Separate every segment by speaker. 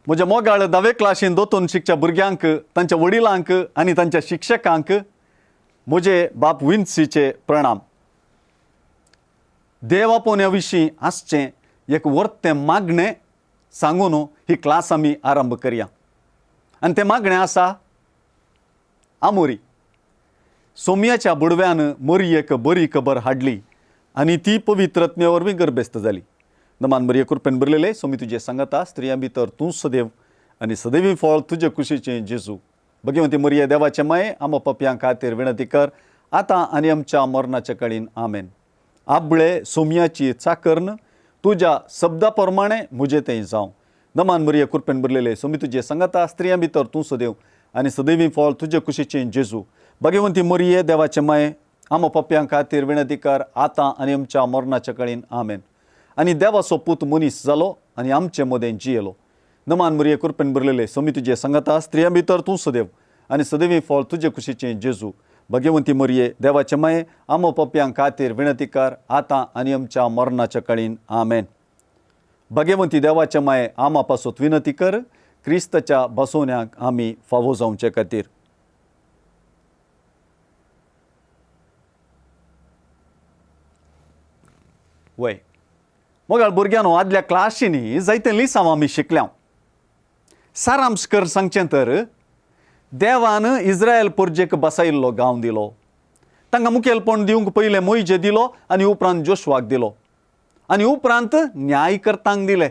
Speaker 1: म्हज्या मोगाळ 10वे क्लासीन दोतोन शिकच्या भुरग्यांक तांच्या वडिलांक आनी तांच्या शिक्षकांक म्हजे बाप विन्सीचे प्रणाम. देवापोवण्या विशीं आसचें एक वर्तें मागणें सांगून ही क्लास आमी आरंभ करया. आनी तें मागणें आसा आमोरी. सोमयाच्या बुडव्यान मोरयेक बरी खबर हाडली आनी ती पवित्रत्मे वरवीं गर्भेस्त जाली. नमान बरी कृपेन बरलेले सोमी तुजे सांगता स्त्रियां भितर तूं सदैव आनी सदैवी फळ तुजे कुशीचें जेजू. भगवंती मोरये देवाचे माये आमो पप्यां खातीर विनंती कर आतां आनी आमच्या मरणाच्या काळीन आमेन. आबळे सोमयाची चाकर्ण तुज्या शब्दा प्रमाणे म्हजें तें जावं. नमान बरी कृपेन बरलेले सोमी तुजे सांगता स्त्रियां भितर तूं सदैव आनी सदैवी फळ तुजे कुशीचें जेजू. भगवंती मोरये देवाचे माये आमो पप्यां खातीर विनंती कर आतां आनी आमच्या मरणाच्या काळीन आमेन. आनी देवाचो पूत मनीस जालो आनी आमचे मदें जियेलो. नमान बरी कृपेन बरलेले सोमी तुजे सांगता स्त्रियां भितर तूं सदैव आनी सदैवी फळ तुजे कुशीचें जेजू. भगवंती मोरये देवाचे माये आमो पप्यां खातीर विनंती कर आतां आनी आमच्या मरणाच्या काळीन आमेन. भगवंती देवाचे माये आमा पासत विनंती कर क्रिस्ताच्या बसोवण्याक आमी फावो जावचे खातीर. वय मोगाळ भुरग्यांनो आदल्या क्लासीनी जायते लिसांव आमी शिकल्या. सारांश कर सांगचें तर देवान इस्रायल परजेक बसयल्लो गांव दिलो. तांकां मुखेलपण दिवंक पयलें मोइजे दिलो आनी उपरांत जोशवाक दिलो आनी उपरांत न्यायकर्तांक दिले.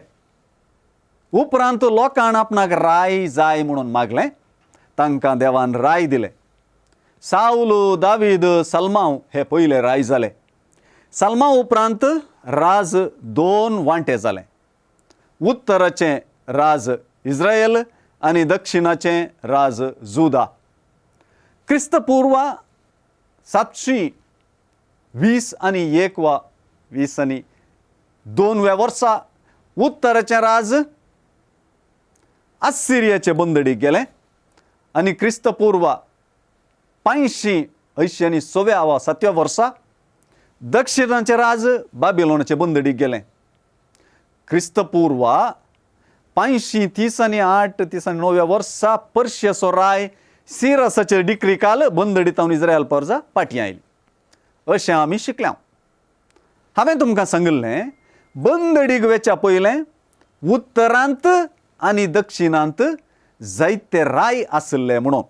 Speaker 1: उपरांत लोकांक आपणाक राय जाय म्हणून मागलें. तांकां देवान राय दिलें. साऊल दावीद सलमांव हे पयले राय जाले. सलमांव उपरांत राज 2 वांटे जालें. उत्तराचें राज इस्रायल आनी दक्षिणाचें राज जुदा. क्रिस्तपूर्व 720 आनी 1 वा 20 आनी 2व्या वर्सा उत्तराचें राज आसिरियाचे बंदडीक गेलें आनी क्रिस्तपूर्व 580 आनी 6व्या वा 7व्या वर्सा दक्षिणाचें राज बाबिलोनाचे बंदडीक गेलें. क्रिस्तपूर्व 530 आनी 830 आनी 9व्या वर्सा पर्शियाचो राय सिरसाचे डिक्रीकाल बंदडीतावन इस्रायल परजा फाटीं आयली. अशें आमी शिकल्या. हांवें तुमकां सांगलें बंदडीक वेच्या पयलें उत्तरांत आनी दक्षिणांत जायते राय आसले म्हणून.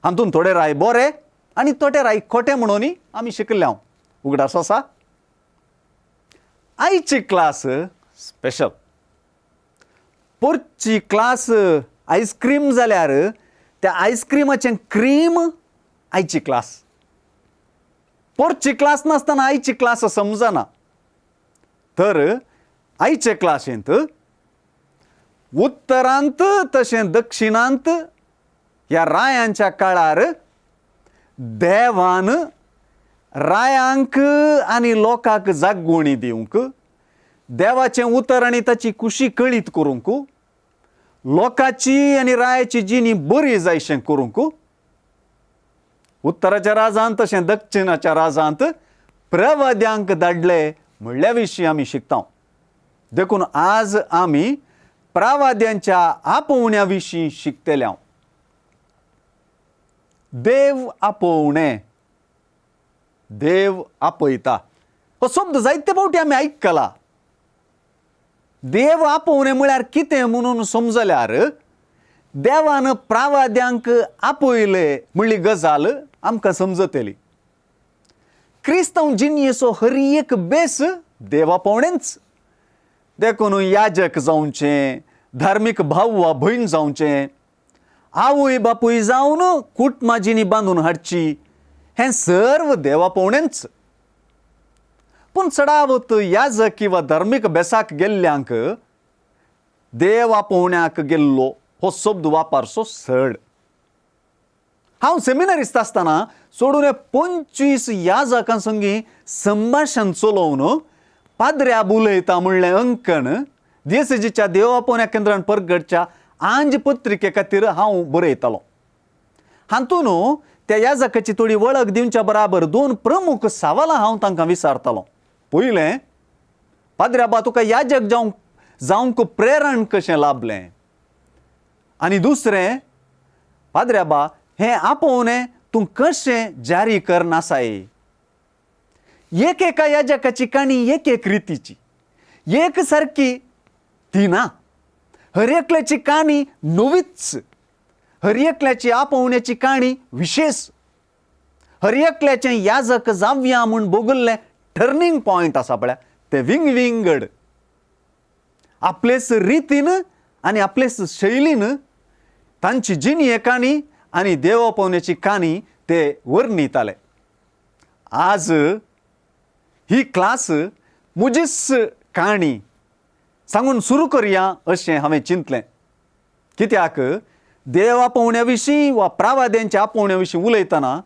Speaker 1: हातून थोडे राय बरे आनी थोडे राय खोटे म्हणून आमी शिकल्या. उगडास आसा. आयची क्लास स्पेशल. पोरची क्लास आयस्क्रीम जाल्यार त्या आयस्क्रीमाचें क्रीम आयची क्लास. पोरची क्लास नासतना आयची क्लास समजना. तर आयचे क्लासींत उत्तरांत तशें दक्षिणांत ह्या रायांच्या काळार देवान रायांक आनी लोकांक जागोवणी दिवंक देवाचें उतर आनी ताची कुशी कळीत करूंक लोकांची आनी रायाची जिणी बरी जायशें करूंक उत्तराच्या राजांत तशें दक्षिणाच्या राजांत प्रवाद्यांक धाडले म्हणल्या विशीं आमी शिकता. देखून आज आमी प्रवाद्यांच्या आपोवण्या विशीं शिकतल्या. देव आपोवणें. देव आपयता हो शब्द जायते फावटी आमी आयकला. देव आपोवणें म्हळ्यार कितें म्हणून समजल्यार देवान प्रवाद्यांक आपयले म्हणली गजाल आमकां समजतली. क्रिस्तांव जिणयेचो हर एक बेस देव आपोवणेंच. देखून याजक जावचें, धार्मीक भाव वा भयण जावचें, आवय बापूय जावन कुटुंबां जिणी बांदून हाडची हें सर्व देव आपोवणेंच. पूण चडावत याजक किंवा धार्मीक बेसाक गेल्ल्यांक देव आपोवण्याक गेल्लो हो शब्द वापरचो सड. हांव सेमिनारिस्ट आसतना सोडून 25 याजकां संगी संभाशण चलोवन पाद्र्या उलयता म्हणलें अंकण DSGच्या देव आपोवण्या केंद्रान परगडच्या आंज पत्रिके खातीर हांव बरयतालों. हातून त्या याजकाची थोडी वळख दिवच्या बराबर 2 प्रमुख सवालां हांव तांकां विचारतालों. पयलें पाद्र्या बा तुका याजक जावंक प्रेरण कशें लाभलें. आनी दुसरें, पाद्र्याबा, हें आपोवणें तूं कशें जारी करनासाय. एक एका याजकाची काणी एक एक रितीची, एक सारकी ती ना. हर एकल्याची काणी नवीच, हर एकल्याची आपोवण्याची काणी विशेष, हर एकल्याचें याजक जावया म्हूण बोगल्लें टर्निंग पॉयंट आसा पळय, ते विंगड आपलेच रितीन आनी आपलेच शैलीन तांची जिणी काणी आनी देव आपोवण्याची काणी ते वर्णिताले. आज ही क्लास म्हजीच काणी सांगून सुरू करुया अशें हांवें चिंतलें. कित्याक देव आपोवण्या विशीं वा प्रावाद्यांच्या आपोवण्या विशीं उलयतना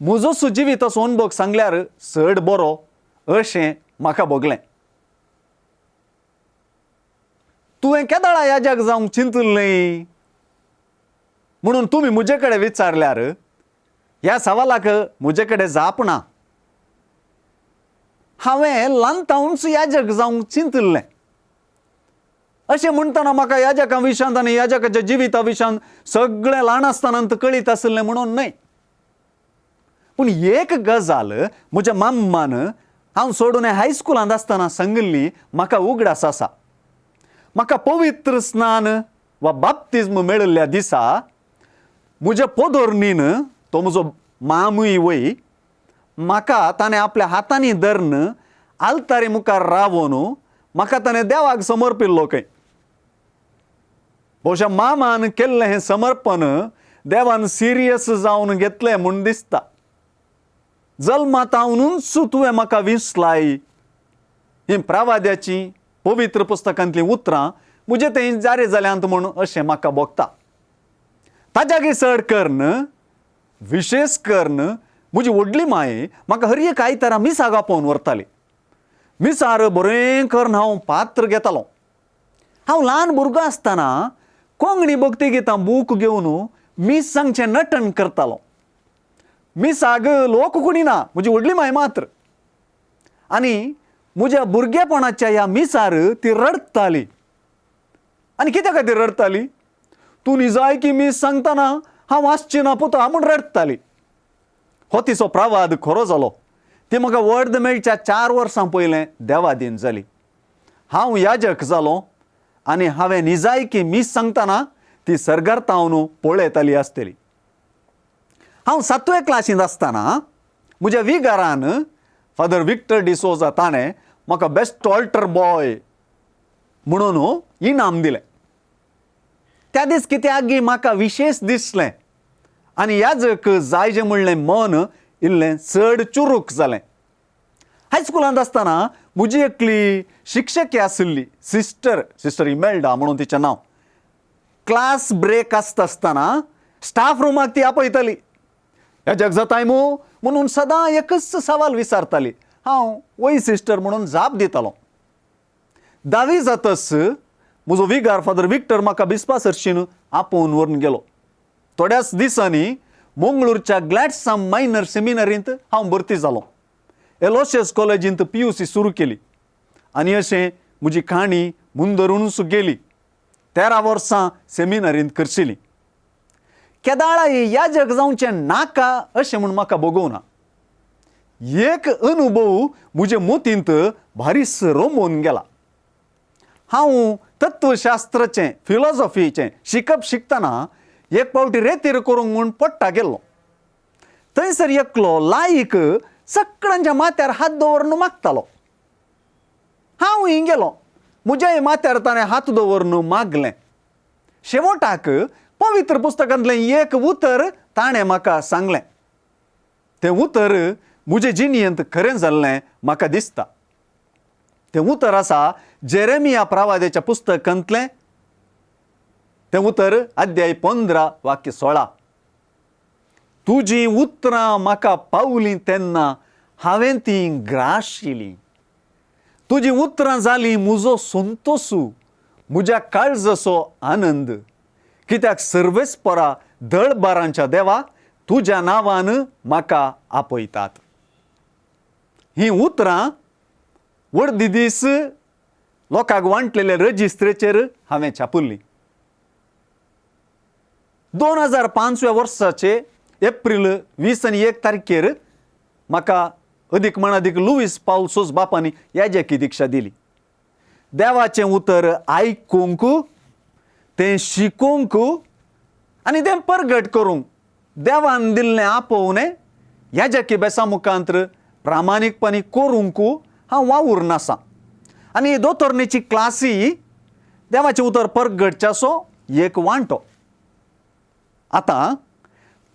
Speaker 1: म्हजोच जिविताचो अनुभव सांगल्यार चड बरो अशें म्हाका भोगलें. तुवें केदाळा याजक जावंक चिंतलें म्हणून तुमी म्हजे कडेन विचारल्यार ह्या सवालाक म्हजे कडेन जाप ना. हांवें ल्हानतावनच याजक जावंक चिंतलें. अशें म्हणटना म्हाका याजका विशयांत आनी याजकाच्या जिविता विशयांत सगळें ल्हान आसतनांत कळीत आसलें म्हणून न्हय. पूण एक गजाल म्हज्या माम्मान हांव सोडून हायस्कुलांत आसतना सांगिल्ली म्हाका उगडास आसा. म्हाका पवित्र स्नान वा बाप्तिस्म मेळिल्ल्या दिसा म्हज्या पोदोरणीन, तो म्हजो मामूय वय, म्हाका ताणें आपल्या हातांनी धरून आल्तारी मुखार रावून म्हाका ताणें देवाक समर्पिल्लो खंय. भोवशा मामान केल्लें हें समर्पण देवान सिरियस जावन घेतलें म्हूण दिसता. जल्मातावनूच तुवें म्हाका विसलाय. ही प्रावाद्याची पवित्र पुस्तकांतलीं उतरां म्हजे थंय जारी जाल्यांत म्हूण अशें म्हाका भोगता. ताज्यागी चड कर्ण, विशेष कर्ण म्हजी व्हडली माय म्हाका हर एक आयतारा मिसाक आपोवन व्हरताली. मिसार बरें करून हांव पात्र घेतालों. हांव ल्हान भुरगो आसतना कोंकणी भक्ती गितां बूक घेवन मिसांचें नटन करतालों. मिसाक लोक कोणी ना, म्हजी व्हडली माय मात्र. आनी म्हज्या भुरगेपणाच्या ह्या मिसार ती रडताली. आनी कित्या खातीर रडताली? तूं निजाय की मीस सांगतना हांव आसची ना पुता म्हूण रडटाली. हो तिचो प्रवाद खरो जालो. ती म्हाका वर्द मेळच्या 4 वर्सां पयलें देवादीन जाली. हांव याजक जालो आनी हांवें निजाय की मीस सांगतना ती सर्गार्तावन पळयताली आसतली. हांव 7वे क्लासींत आसतना म्हज्या विगारान फादर विक्टर डिसोजा ताणें म्हाका बेस्ट ऑल्टर बॉय म्हणून इनाम दिलें. त्या दीस कित्याक म्हाका विशेष दिसलें आनी याजक जायजें म्हणलें मन इल्लें चड चुरूक जालें. हायस्कुलांत आसतना म्हजी एकली शिक्षकी आशिल्ली, सिस्टर इमेल्डा म्हणून तिचें नांव. क्लास ब्रेक आसतना स्टाफ रुमाक ती आपयताली. याजक जाताय म्हणून सदां एकच सवाल विचारताली. हांव वय सिस्टर म्हणून जाप दितालों. 10वी जातस म्हजो विगार फादर विक्टर म्हाका बिस्पासर्शीन आपोवन व्हरून गेलो. थोड्याच दिसांनी मंगळूरच्या ग्लॅडसम मायनर सेमिनरींत हांव भरती जालो. एलोशियस कॉलेजींत PUC सुरू केली आनी अशें म्हजी काणी मुंदरूनच गेली. 13 वर्सां सेमिनरींत करशिल्ली. केदाळा याजक जावचें नाका अशें म्हूण म्हाका भोगवना. एक अनुभव म्हजे मोतींत भारीस रोमून गेला. हांव तत्वशास्त्राचें, फिलॉसॉफीचें शिकप शिकतना एक फावटी रेतीर करूंक म्हूण पडटा गेल्लो. थंयसर एकलो लायक सगळ्यांच्या माथ्यार हात दवरून मागतालो. हांवूय गेलो. म्हज्याय माथ्यार ताणें हात दवरून मागलें. शेवटाक पवित्र पुस्तकांतलें एक उतर ताणें म्हाका सांगलें. तें उतर म्हजे जिणयेंत खरें जाल्लें म्हाका दिसता. तें उतर आसा जेरेमिया प्रावाद्याच्या पुस्तकांतलें. तें उतर अध्याय 15 वाक्य 16. तुजीं उतरां म्हाका पावलीं तेन्ना हांवें तीं ग्राशिलीं. तुजीं उतरां जालीं म्हजो संतोसू, म्हज्या काळजाचो आनंद. कित्याक सर्वेस्परा दळबारांच्या देवा तुज्या नांवान म्हाका आपयतात. हीं उतरां वर्दी दीस लोकांक वांटलेले रजिस्ट्रेचेर हांवें छापुल्लीं. 2005 वर्साचे एप्रिल 21 म्हाका अदीक म्हण अदीक लुईस पावल्सोस बापानी याजकी दिक्षा दिली. देवाचें उतर आयकूंक, तें शिकूंक आनी तें परगट करूंक देवान दिल्लें आपोवणें याजकी बेसा मुखांतर प्रामाणीकपणी करूंक हांव वावूर आसां. आनी दोतोरणेची क्लासी देवाचें उतर परगटच्याचो एक वांटो. आतां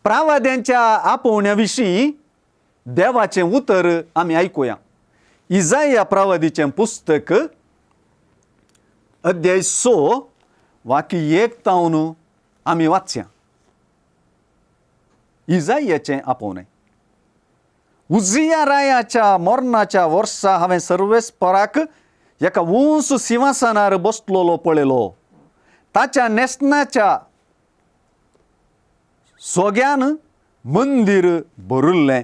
Speaker 1: प्रावाद्यांच्या आपोवण्या विशीं देवाचें उतर आमी आयकुया. इजाया प्रावादीचें पुस्तक अध्याय 6 वाक्य 1 तावन आमी वाचया. इजायाचें आपोवणें. उजिया रायाच्या मरणाच्या वर्सा हांवें सर्वेस्पराक एका उंच सिंहासनार बसलोलो पळयलो. ताच्या नेसनाच्या सोग्यान मंदीर भरिल्लें.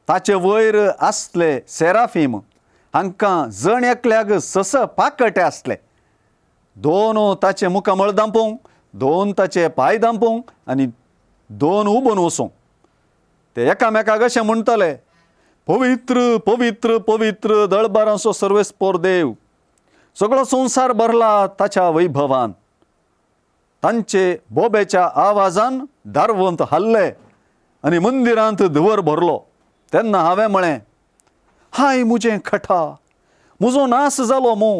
Speaker 1: ताचे वयर आसले सेराफीम, हांकां जण एकल्याक सस पाकटे आसले. 2 ताचे मुखामळ दांपोवंक, 2 ताचे पांय दांपोवंक आनी 2 उबोन वचोंक. ते एकामेकाक अशें म्हणटले, पवित्र पवित्र पवित्र दळबारांचो सर्वेस्पर देव, सगळो संवसार भरला ताच्या वैभवान. तांचे बोबेच्या आवाजान दारवंत हाल्ले आनी मंदिरांत धुवर भरलो. तेन्ना हांवें म्हळें, हाय मुजें खटा, म्हजो नास जालो मो,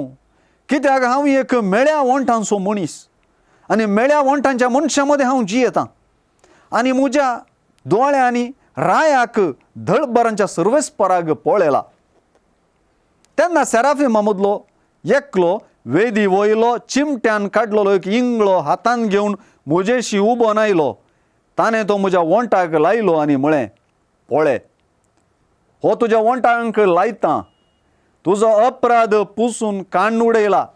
Speaker 1: कित्याक हांव एक मेळ्या वंटांचो मनीस आनी मेळ्या वंटांच्या मनशां मदें हांव जियेतां. आनी म्हज्या दोळ्यांनी रायाक दळबारांच्या सर्वेस्पराक पळयला. तेन्ना सेराफिमा मदलो एकलो वेदी वयलो चिमट्यान काडलेलो एक इंगळो हातान घेवन म्हजेशी उबो आयलो. ताणें तो म्हज्या वंटाक लायलो आनी म्हळें, पळय, हो तुज्या वंटाक लायता. तुजो अपराध पुसून काण उडयला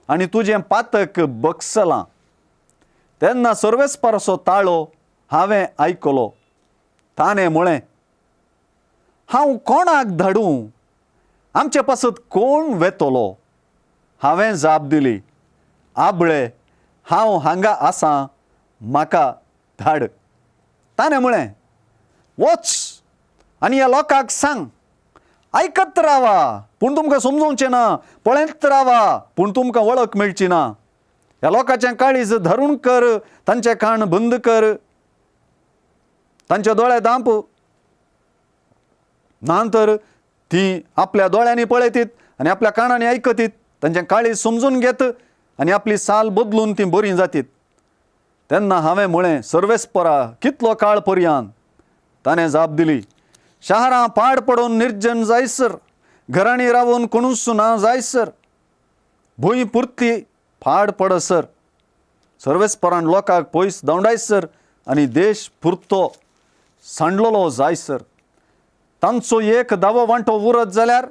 Speaker 1: आनी तुजें पातक बक्षलां. तेन्ना सर्वेस्पराचो ताळो हांवें आयकलो. ताणें म्हळें, हांव कोणाक धाडूं? आमचे पासत कोण वेतलो? हांवें जाप दिली, आबळे, हांव हांगा आसां, म्हाका धाड. ताणें म्हळें, वच आनी ह्या लोकांक सांग, आयकत रावा पूण तुमकां समजोवचें ना, पळयत रावा पूण तुमकां वळख मेळची ना. ह्या लोकांचें काळीज धरून कर, तांचें कान बंद कर, तांचे दोळे दांप. नंतर ती आपल्या दोळ्यांनी पळयतीत आनी आपल्या कानांनी आयकतीत, तांचें काळीज समजून घेत आनी आपली साल बदलून ती बरी जातीत. तेन्ना हांवें म्हळें, सर्वेस्परा, कितलो काळ पर्यंत? ताणें जाप दिली, शारां पाड पडून निर्जन जायसर, घरांनी रावून कोणूच ना जायसर, भूंय पुर्ती पाड पडसर, सर्वेस्परान लोकांक पयस धांवडायसर आनी देश पुरतो सांडलोलो जायसर. तांचो एक दावो वांटो उरत जाल्यार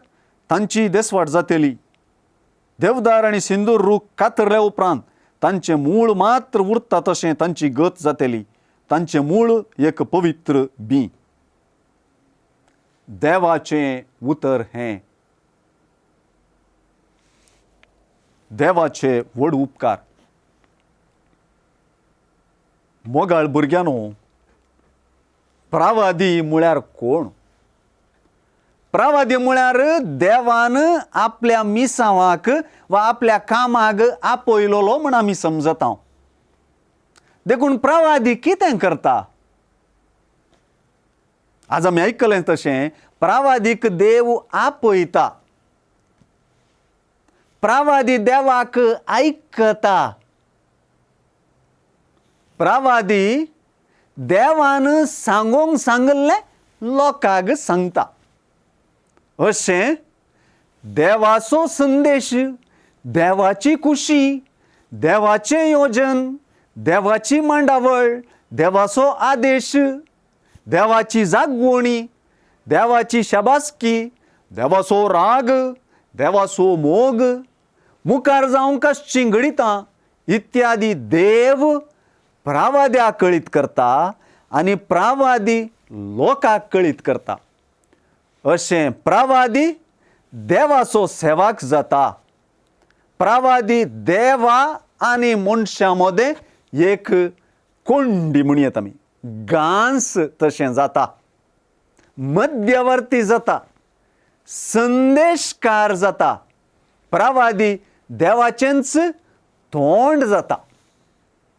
Speaker 1: तांची देसवाट जातली. देवदार आनी सिंदूर रूख कातरले उपरांत तांचें मूळ मात्र उरता तशें तांची गत जातली. तांचें मूळ एक पवित्र बी. देवाचें उतर हें. देवाचे व्हड उपकार. मोगाळ भुरग्यानो, प्रावादी म्हळ्यार कोण? प्रावादी म्हळ्यार देवान आपल्या मिसावाक वा आपल्या कामाक आपयलोलो म्हण आमी समजता. देखून प्रावादी कितें करता? आज आमी आयकलें तशें प्रावादीक देव आपयता. प्रावादी देवाक आयकता. प्रावादी देवान सांगोंक सांगल्लें लोकांक सांगता. अशें देवाचो संदेश, देवाची खुशी, देवाचें योजन, देवाची मांडावळ, देवाचो आदेश, देवाची जागवणी, देवाची शाबासकी, देवाचो राग, देवाचो मोग, मुखार जावं कशें घडिता इत्यादी देव प्रावाद्याक कळीत करता आनी प्रावादी लोकांक कळीत करता. अशें प्रावादी देवाचो सेवाक जाता. प्रावादी देवा आनी मनशां मदें एक कोंडी म्हण येता आमी गांस तशें जाता, मध्यवर्ती जाता, संदेशकार जाता, प्रवादी देवाचेंच तोंड जाता,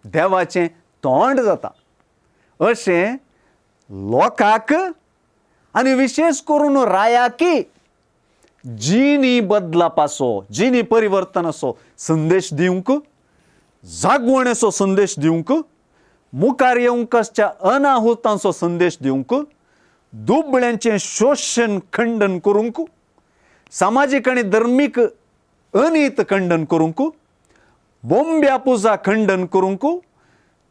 Speaker 1: देवाचें तोंड जाता. अशें लोकांक आनी विशेष करून रायाकी जिणी बदलाप आसो, जिणी परिवर्तन असो संदेश दिवंक, जागवणेचो संदेश दिवंक, मुखार येवंकच्या अनाहुतांचो संदेश दिवंक, दुबळ्यांचें शोषण खंडन करूंक, सामाजीक आनी धर्मीक अनीत खंडन करूंक, बोंब्या पुजा खंडन करूंक,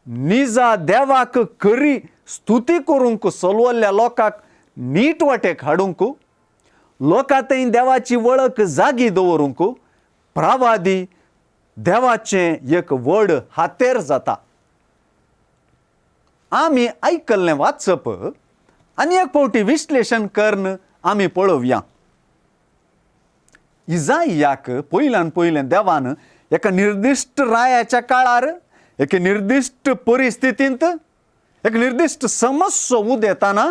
Speaker 1: निजा देवाक खरी स्तुती करूंक चलवल्ल्या लोकांक नीट वाटेक हाडूंक, लोकांतय देवाची वळख जागी दवरूंक प्रवादी देवाचें एक व्हड हातेर जाता. आमी आयकल्लें वाचप आनी एक फावटी विश्लेशण करन आमी पळोवया. इजायाक पयल्यान पयलें देवान एका निर्दिश्ट रायाच्या काळार, एका निर्दिश्ट परिस्थितींत, एक निर्दिश्ट समस्या उदेताना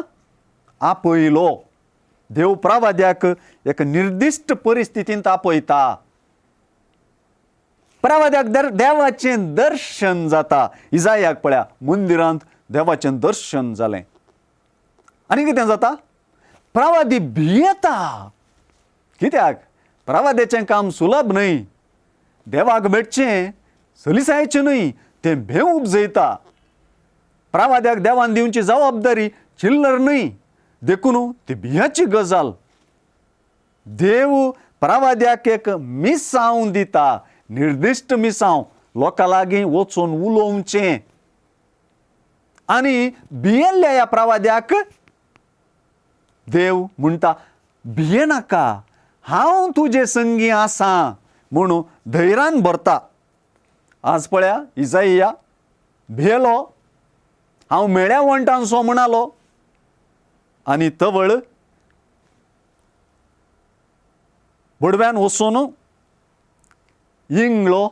Speaker 1: आपयलो. देव प्रवाद्याक एक निर्दिश्ट परिस्थितींत आपयता. प्रवाद्याक देवाचें दर्शन जाता. इजायाक पळया, मंदिरांत देवाचें दर्शन जालें. आनी कितें जाता? प्रवादी भियेता. कित्याक? प्रवाद्याचें काम सुलभ न्हय. देवाक भेटचें सलिसायचें न्हय, तें भेव उपजयता. प्रवाद्याक देवान दिवची जबाबदारी चिल्लर न्हय, देखून ती भियाची गजाल. देव प्रवाद्याक एक मिसांव दिता, निर्दिश्ट मिसांव, लोकां लागीं वचून उलोवचें. आनी भियेल्ल्या ह्या प्रवाद्याक देव म्हणटा, भियेनाका, हांव तुजे संगी आसां म्हणून धैर्यान भरता. आज पळया, इजाया भियेलो, हांव मेळ्या वंटांचो म्हणालो, आनी तवळ बडव्यान वचून इंगळो,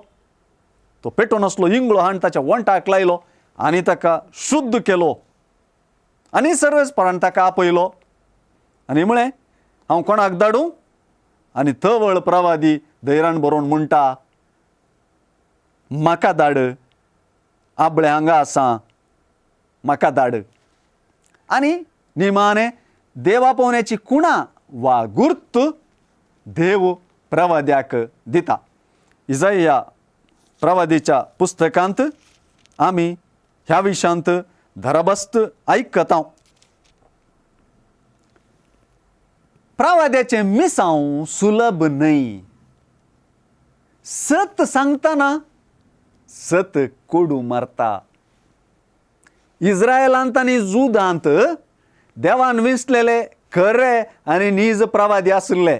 Speaker 1: तो पेटोवन आसलो इंगळो हाडून ताच्या वंटाक लायलो आनी ताका शुद्ध केलो आनी सर्वेस्परान ताका आपयलो. आनी म्हळें, हांव कोणाक धाडूं? आनी तवळ प्रवादी धैर्यान बरोवन म्हणटा, म्हाका धाड, आबळे हांगा आसा, म्हाका धाड. आनी निमाणें देवा पावण्याची कुणा वा गुर्त देव प्रवाद्याक दिता. इजाया प्रवादीच्या पुस्तकांत आमी ह्या विशयांत धरबस्त आयकता. प्रवाद्याचें मिसांव सुलभ न्हय. सत सांगतना सत कोडू मारता. इस्रायलांत आनी जुदांत देवान विंचलेले खरे आनी नीज प्रवादी आसले.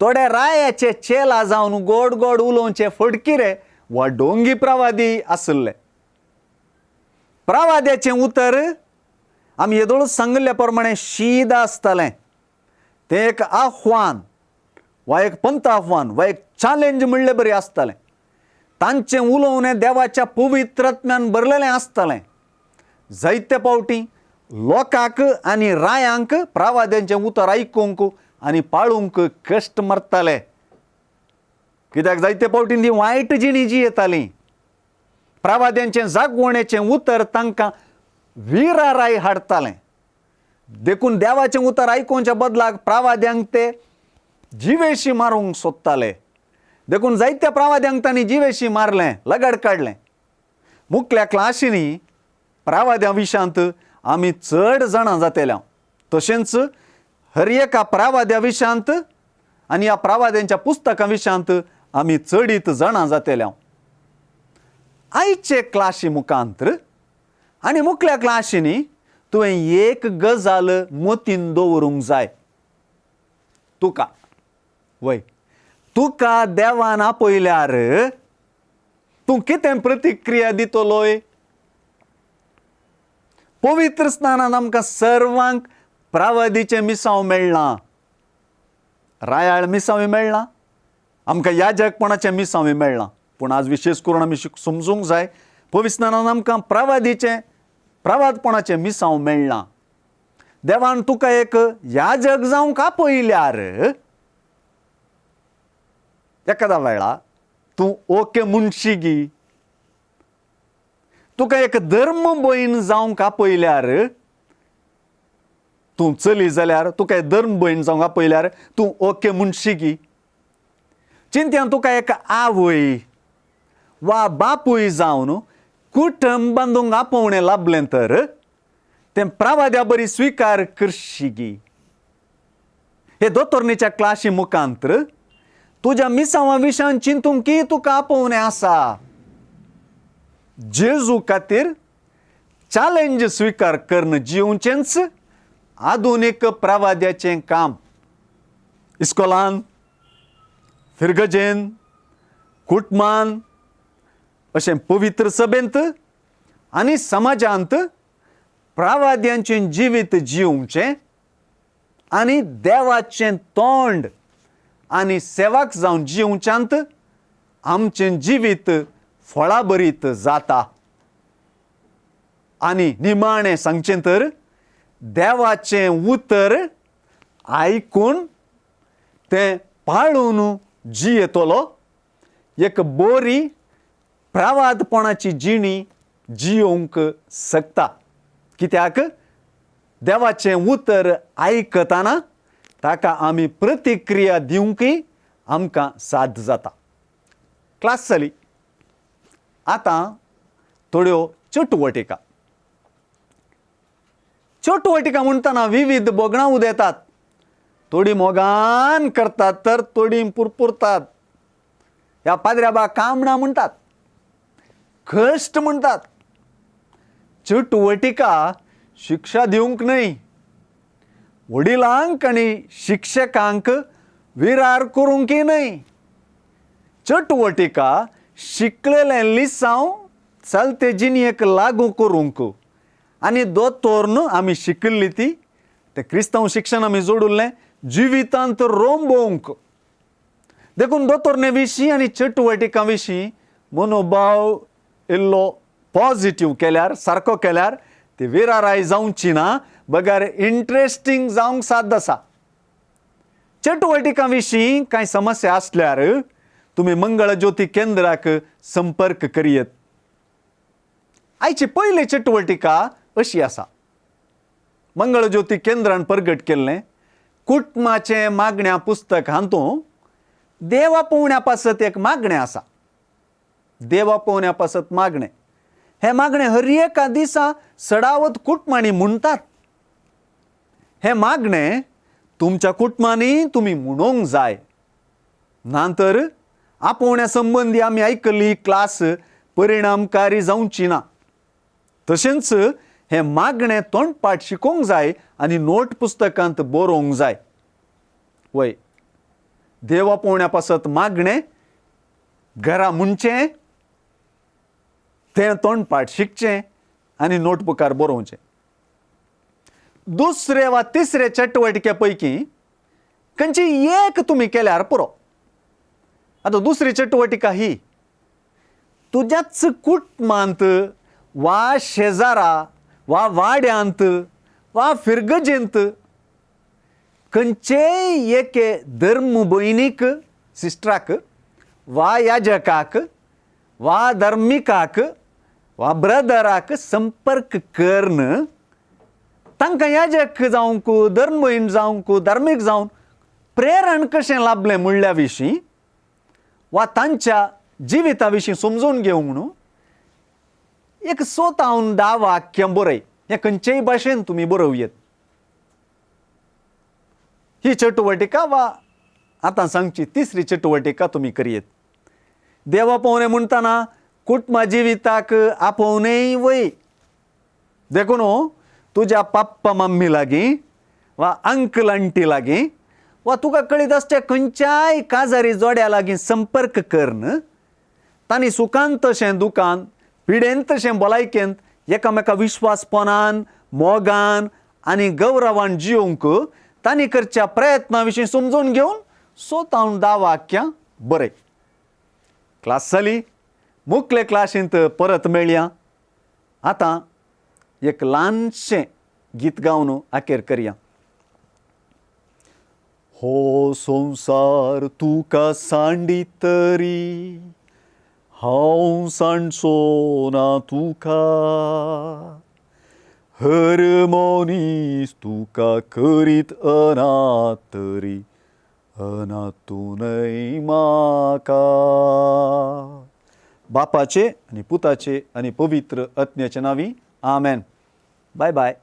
Speaker 1: थोडे रायाचे चेला जावन गोड गोड उलोवचे फडकिरे वा डोंगी प्रवादी आसले. प्रवाद्याचें उतर आमी येदोळूच सांगिल्ल्या प्रमाणें शीद आसतालें. तें एक आव्हान वा एक पंत आव्हान वा एक चॅलेंज म्हणलें बरी आसतालें. तांचें उलोवणें देवाच्या पवित्रत्म्यान भरलेलें आसतालें. जायते फावटी लोकांक आनी रायांक प्रवाद्यांचें उतर आयकूंक आनी पाळूंक कश्ट मारताले. कित्याक जायते फावटी ती वायट जिणी जी येतालीं. प्रवाद्यांचें जागवणेचें उतर तांकां विराराय हाडतालें. देखून देवाचें उतर आयकोवच्या बदलाक प्रवाद्यांक ते जिवेशी मारूंक सोदताले. देखून जायत्या प्रवाद्यांक तांणी जिवेशी मारलें, लगाड काडलें. मुखल्या क्लासींनी प्रवाद्यां विशयांत आमी चड जाणां जातेल्या. तशेंच हर एका प्रवाद्या विशयांत आनी ह्या प्रवाद्यांच्या पुस्तकां विशयांत आमी चडीत जाणां जातेल्या. आयचे क्लासी मुखांतर आनी मुखल्या क्लासींनी तुवें एक गजाल मतीन दवरूंक जाय. तुका देवान आपयल्यार तूं कितें प्रतिक्रिया दितलोय? पवित्र स्नानांत आमकां सर्वांक प्रवादीचें मिसांव मेळ्ळां. रायाळ मिसांव मेळ्ळां, आमकां याजकपणाचें मिसांव मेळ्ळां. पूण आज विशेश करून आमी समजूंक जाय, पवित्रान आमकां प्रवादपणाचें मिसांव मेळना. देवान तुका एक याजक जावंक आपयल्यार एखाद्या वेळा तूं ओके म्हणशी, तुका एक धर्म भयण जावंक आपयल्यार तूं चली जाल्यार तुका धर्म भयण जावंक आपयल्यार तूं ओके म्हणशी. चिंत्यान तुका एक आवय वा बापूय जावन कुटुंब बांदूंक आपोवणें लाभलें तर तें प्रवाद्या बरी स्विकार करशी. हे दोतोरणेच्या क्लासी मुखांतर तुज्या मिसांवा विशयान चिंतूंक की तुका आपोवणें आसा. जेजू खातीर चॅलेंज स्विकार करून जिवचेंच आधुनीक प्रवाद्याचें काम. इस्कोलान, फिरगजेन, कुटुंबान, अशें पवित्र सभेंत आनी समाजांत प्रवाद्यांचें जिवीत जिवचें आनी देवाचें तोंड आनी सेवक जावन जिवच्यांत आमचें जिवीत फळाबरीत जाता. आनी निमाणें सांगचें तर देवाचें उतर आयकून तें पाळून जियेतलो एक बरी प्रवादपणाची जिणी जियोंक शकता. कित्याक देवाचें उतर आयकतना ताका आमी प्रतिक्रिया दिवंकय आमकां साद जाता. क्लास जाली. आतां थोड्यो चटवटिका. चटवटिका म्हणटना विविध बोगणां उदेतात. थोडी मोगान करतात तर थोडी पुरपुरतात. ह्या पाद्र्याबा कामणां म्हणटात, कश्ट म्हणटात. चटवटिका शिक्षा दिवंक न्हय, वडिलांक आनी शिक्षकांक विरार करूंकय न्हय. चटवटिका शिकलेले लिसांव चलते जिणयेक लागू करूंक आनी दोतोरन आमी शिकिल्ली ती ते क्रिस्तांव शिक्षण आमी जोडुल्लें जिवितांत रोंबोवंक. देखून दोतोरणे विशीं आनी चटवटिकां विशीं मनोभाव इल्लो पॉझिटिव्ह केल्यार, सारको केल्यार ती विराराय जावची ना, बगार इंट्रेस्टिंग जावंक साद आसा. चटवटिकां विशीं कांय समस्या आसल्यार तुमी मंगळ ज्योती केंद्राक संपर्क करियेत. आयची पयली चटवटिका अशी आसा. मंगळ ज्योती केंद्रान प्रगट केल्लें कुटुंबाचें मागण्या पुस्तक. हातूंत देवा पोवण्या पासत एक मागणें आसा. देवा पोवण्या पासत मागणें. हे मागणें हर एका दिसा सडावत कुटुंबांनी म्हणटात. हे मागणें तुमच्या कुटुंबांनी तुमी म्हणोंक जाय. नांतर आपोवण्या संबंदी आमी आयकल्ली क्लास परिणामकारी जावची ना. तशेंच हे मागणें तोंडपाठ शिकोवंक जाय आनी नोट पुस्तकांत बरोवंक जाय. वय, देवा पोवण्या पासत मागणें घरा म्हणचें, तें तोंडपाठ शिकचें आनी नोटबुकार बरोवचें. दुसरे वा तिसरे चटवटिके पैकी खंयची एक तुमी केल्यार पुरो. आतां दुसरी चटवटिका ही, तुज्याच कुटुंबांत वा शेजारा वा वाड्यांत वा फिरगजेंत खंयचेय एके धर्म भयणीक, सिस्टराक वा याजकाक वा धर्मिकाक वा ब्रदराक संपर्क करून तांकां याजक जावंक, धर्म भयण जावंक, धार्मीक जावन प्रेरण कशें लाभलें म्हणल्या विशीं वा तांच्या जिविता विशीं समजून घेवंक न्हू एक स्वतावन 10 वाक्यां बरय. हें खंयचेय भाशेन तुमी बरोवयेत. ही चटवटिका वा आतां सांगची तिसरी चटवटिका तुमी करियेत. देवा पोवणें म्हणटना कुटुंबा जिविताक आपोवनय वय. देखून तुज्या पप्पा मम्मी लागीं वा अंकल आंटी लागीं वा तुका कळीत आसच्या खंयच्याय काजारी जोड्या लागीं संपर्क करून तांणी सुखांत तशें दुखांत, पिडेंत तशें भलायकेंत एकामेका विश्वासपणान, मोगान आनी गौरवान जियोंक तांणी करच्या प्रयत्ना विशीं समजून घेवन स्वतावन 10 वाक्यां बरय. क्लास जाली. मुखले क्लासींत परत मेळया. आतां एक ल्हानशें गीत गावन आखेर करया. हो संवसार तुका सांडितरी हांव सांडचो ना तुका. हर मनीस तुका करीत अनाथरी अनाथूनय म्हाका. बापाचे आनी पुताचे आनी पवित्र आत्म्याचे नांवी आमेन. Bye bye.